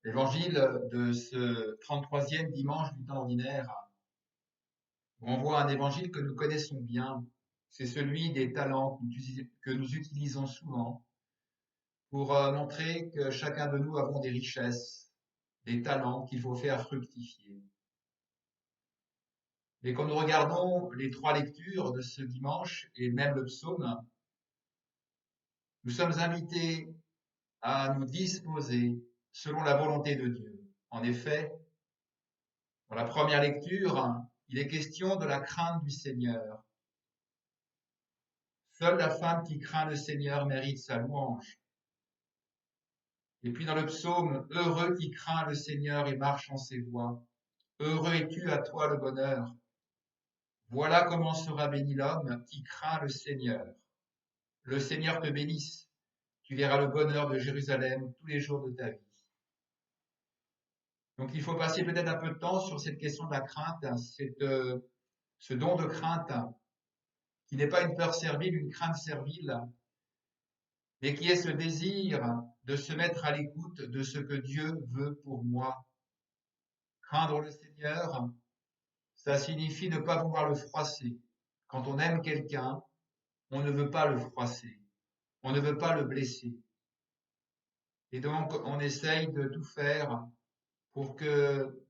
L'évangile de ce 33e dimanche du temps ordinaire renvoie à un évangile que nous connaissons bien. C'est celui des talents que nous utilisons souvent pour montrer que chacun de nous avons des richesses, des talents qu'il faut faire fructifier. Et quand nous regardons les trois lectures de ce dimanche et même le psaume, nous sommes invités à nous disposer selon la volonté de Dieu. En effet, dans la première lecture, il est question de la crainte du Seigneur. Seule la femme qui craint le Seigneur mérite sa louange. Et puis dans le psaume, heureux qui craint le Seigneur et marche en ses voies. Heureux es-tu à toi le bonheur. Voilà comment sera béni l'homme qui craint le Seigneur. Le Seigneur te bénisse. Tu verras le bonheur de Jérusalem tous les jours de ta vie. Donc il faut passer peut-être un peu de temps sur cette question de la crainte, ce don de crainte qui n'est pas une peur servile, une crainte servile, mais qui est ce désir de se mettre à l'écoute de ce que Dieu veut pour moi. Craindre le Seigneur, ça signifie ne pas vouloir le froisser. Quand on aime quelqu'un, on ne veut pas le froisser, on ne veut pas le blesser. Et donc, on essaye de tout faire pour que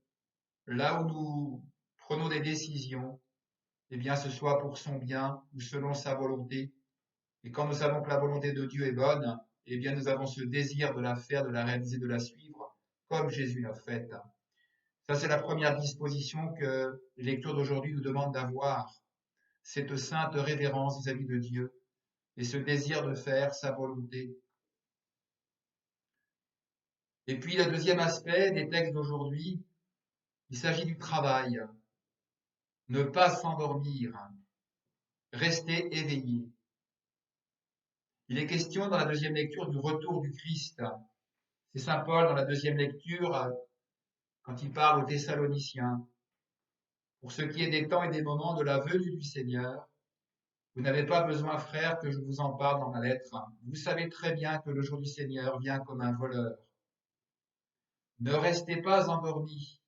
là où nous prenons des décisions, eh bien, ce soit pour son bien ou selon sa volonté. Et quand nous savons que la volonté de Dieu est bonne, eh bien, nous avons ce désir de la faire, de la réaliser, de la suivre, comme Jésus l'a fait. Ça, c'est la première disposition que les lectures d'aujourd'hui nous demandent d'avoir. Cette sainte révérence vis-à-vis de Dieu et ce désir de faire sa volonté. Et puis, le deuxième aspect des textes d'aujourd'hui, il s'agit du travail. Ne pas s'endormir, rester éveillé. Il est question dans la deuxième lecture du retour du Christ. C'est saint Paul dans la deuxième lecture, quand il parle aux Thessaloniciens. Pour ce qui est des temps et des moments de la venue du Seigneur, vous n'avez pas besoin, frères, que je vous en parle dans ma lettre. Vous savez très bien que le jour du Seigneur vient comme un voleur. Ne restez pas endormis,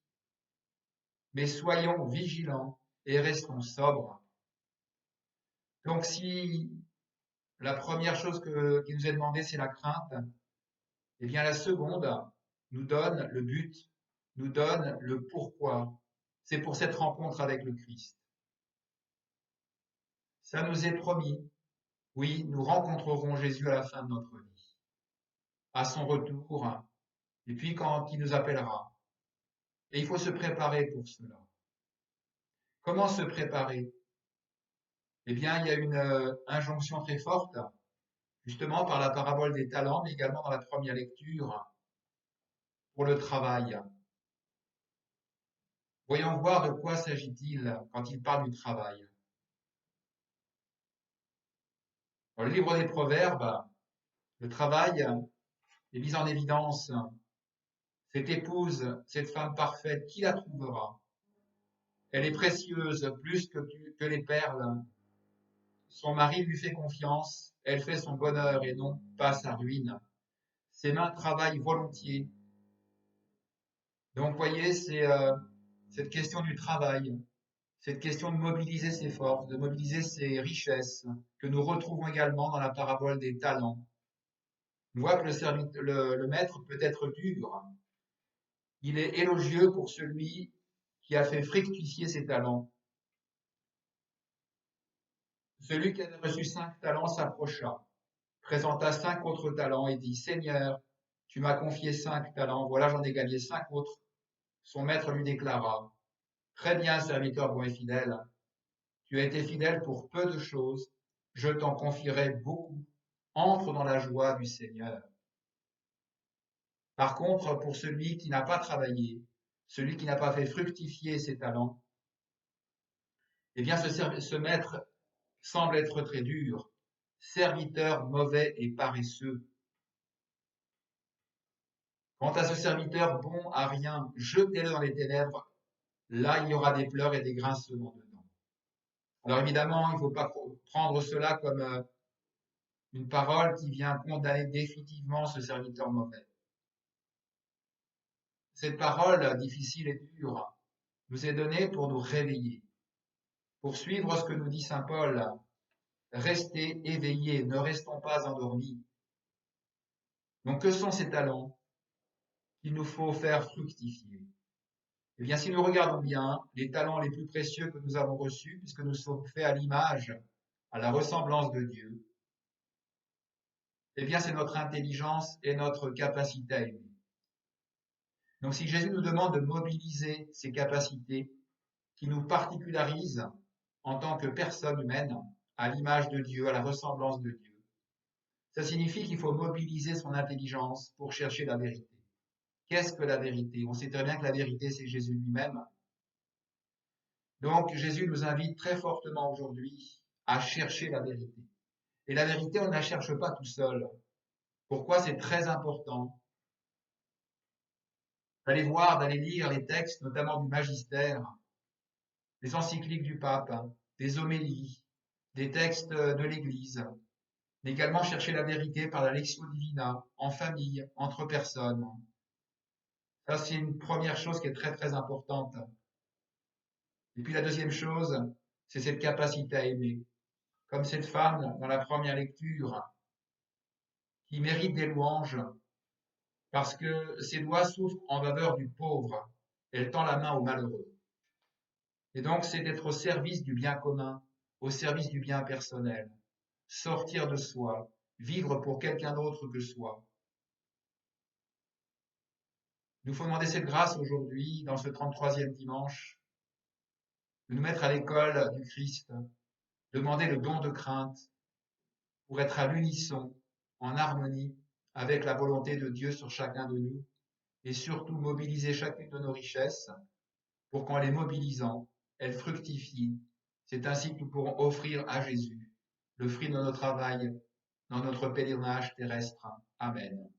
mais soyons vigilants et restons sobres. Donc si la première chose qui nous est demandée, c'est la crainte, eh bien la seconde nous donne le but, nous donne le pourquoi. C'est pour cette rencontre avec le Christ. Ça nous est promis. Oui, nous rencontrerons Jésus à la fin de notre vie, à son retour, et puis quand il nous appellera. Et il faut se préparer pour cela. Comment se préparer? Eh bien, il y a une injonction très forte, justement par la parabole des talents, mais également dans la première lecture, pour le travail. Voyons voir de quoi s'agit-il quand il parle du travail. Dans le livre des Proverbes, le travail est mis en évidence. Cette épouse, cette femme parfaite, qui la trouvera? Elle est précieuse, plus que les perles. Son mari lui fait confiance, elle fait son bonheur et non pas sa ruine. Ses mains travaillent volontiers. Donc, vous voyez, c'est cette question du travail, cette question de mobiliser ses forces, de mobiliser ses richesses, que nous retrouvons également dans la parabole des talents. On voit que le maître peut être dur. Il est élogieux pour celui qui a fait fructifier ses talents. Celui qui avait reçu 5 talents s'approcha, présenta 5 autres talents et dit, Seigneur, tu m'as confié 5 talents, voilà j'en ai gagné 5 autres. Son maître lui déclara, très bien, serviteur bon et fidèle, tu as été fidèle pour peu de choses, je t'en confierai beaucoup. Entre dans la joie du Seigneur. Par contre, pour celui qui n'a pas travaillé, celui qui n'a pas fait fructifier ses talents, eh bien ce maître semble être très dur, serviteur mauvais et paresseux. Quant à ce serviteur bon à rien, jetez-le dans les ténèbres, là il y aura des pleurs et des grincements dedans. Alors évidemment, il ne faut pas prendre cela comme une parole qui vient condamner définitivement ce serviteur mauvais. cette parole difficile et dure nous est donnée pour nous réveiller, pour suivre ce que nous dit saint Paul. Restez éveillés, ne restons pas endormis. Donc que sont ces talents qu'il nous faut faire fructifier? Eh bien, si nous regardons bien, les talents les plus précieux que nous avons reçus, puisque nous sommes faits à l'image, à la ressemblance de Dieu, eh bien, c'est notre intelligence et notre capacité à aimer. Donc, si Jésus nous demande de mobiliser ces capacités qui nous particularisent en tant que personne humaine, à l'image de Dieu, à la ressemblance de Dieu, ça signifie qu'il faut mobiliser son intelligence pour chercher la vérité. Qu'est-ce que la vérité? On sait très bien que la vérité, c'est Jésus lui-même. Donc, Jésus nous invite très fortement aujourd'hui à chercher la vérité. Et la vérité, on ne la cherche pas tout seul. Pourquoi c'est très important d'aller voir, d'aller lire les textes, notamment du magistère, les encycliques du pape, des homélies, des textes de l'Église, mais également chercher la vérité par la lectio divina, en famille, entre personnes. Ça, c'est une première chose qui est très très importante. Et puis la deuxième chose, c'est cette capacité à aimer. Comme cette femme dans la première lecture, qui mérite des louanges parce que ses doigts souffrent en faveur du pauvre. Elle tend la main au malheureux. Et donc, c'est d'être au service du bien commun, au service du bien personnel, sortir de soi, vivre pour quelqu'un d'autre que soi. Nous faut demander cette grâce aujourd'hui, dans ce 33e dimanche, de nous mettre à l'école du Christ, demander le don de crainte pour être à l'unisson, en harmonie avec la volonté de Dieu sur chacun de nous, et surtout mobiliser chacune de nos richesses pour qu'en les mobilisant, elles fructifient. C'est ainsi que nous pourrons offrir à Jésus le fruit de notre travail dans notre pèlerinage terrestre. Amen.